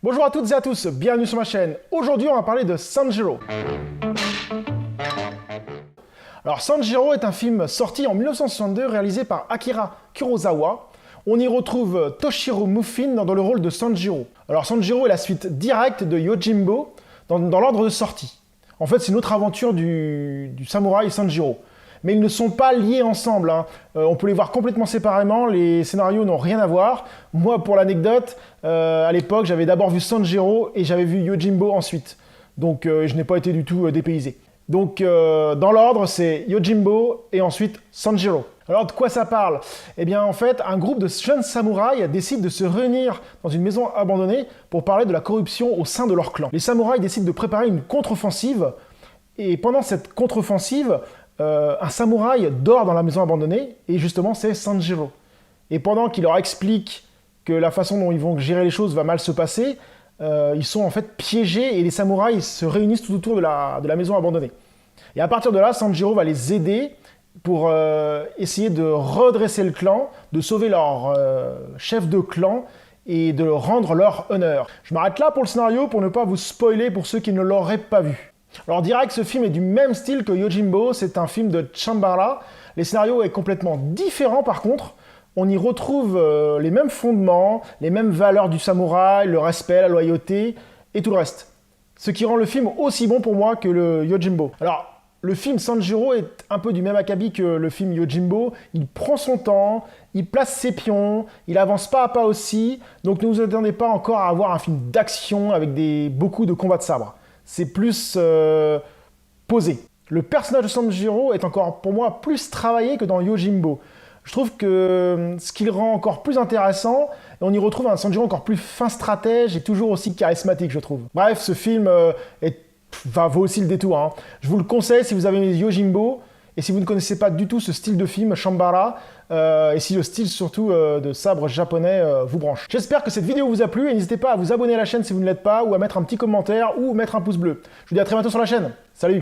Bonjour à toutes et à tous, bienvenue sur ma chaîne. Aujourd'hui, on va parler de Sanjiro. Alors, Sanjiro est un film sorti en 1962 réalisé par Akira Kurosawa. On y retrouve Toshiro Mifune dans le rôle de Sanjiro. Alors, Sanjiro est la suite directe de Yojimbo dans l'ordre de sortie. En fait, c'est une autre aventure du samouraï Sanjiro. Mais ils ne sont pas liés ensemble. On peut les voir complètement séparément, les scénarios n'ont rien à voir. Moi, pour l'anecdote, à l'époque, j'avais d'abord vu Sanjiro et j'avais vu Yojimbo ensuite. Donc, je n'ai pas été du tout dépaysé. Donc, dans l'ordre, c'est Yojimbo et ensuite Sanjiro. Alors, de quoi ça parle? Eh bien, en fait, un groupe de jeunes samouraïs décide de se réunir dans une maison abandonnée pour parler de la corruption au sein de leur clan. Les samouraïs décident de préparer une contre-offensive et pendant cette contre-offensive, un samouraï dort dans la maison abandonnée, et justement c'est Sanjiro. Et pendant qu'il leur explique que la façon dont ils vont gérer les choses va mal se passer, ils sont en fait piégés et les samouraïs se réunissent tout autour de la maison abandonnée. Et à partir de là, Sanjiro va les aider pour essayer de redresser le clan, de sauver leur chef de clan et de rendre leur honneur. Je m'arrête là pour le scénario pour ne pas vous spoiler pour ceux qui ne l'auraient pas vu. Alors direct, ce film est du même style que Yojimbo, c'est un film de Chambara. Les scénarios est complètement différent par contre. On y retrouve les mêmes fondements, les mêmes valeurs du samouraï, le respect, la loyauté et tout le reste. Ce qui rend le film aussi bon pour moi que le Yojimbo. Alors, le film Sanjiro est un peu du même acabit que le film Yojimbo. Il prend son temps, il place ses pions, il avance pas à pas aussi. Donc ne vous attendez pas encore à avoir un film d'action avec beaucoup de combats de sabre. C'est plus posé. Le personnage de Sanjiro est encore, pour moi, plus travaillé que dans Yojimbo. Je trouve que ce qui le rend encore plus intéressant, et on y retrouve un Sanjiro encore plus fin stratège et toujours aussi charismatique, je trouve. Bref, ce film vaut aussi le détour. Je vous le conseille si vous avez aimé Yojimbo, et si vous ne connaissez pas du tout ce style de film, Chambara, et si le style surtout de sabre japonais vous branche. J'espère que cette vidéo vous a plu, et n'hésitez pas à vous abonner à la chaîne si vous ne l'êtes pas, ou à mettre un petit commentaire, ou mettre un pouce bleu. Je vous dis à très bientôt sur la chaîne. Salut!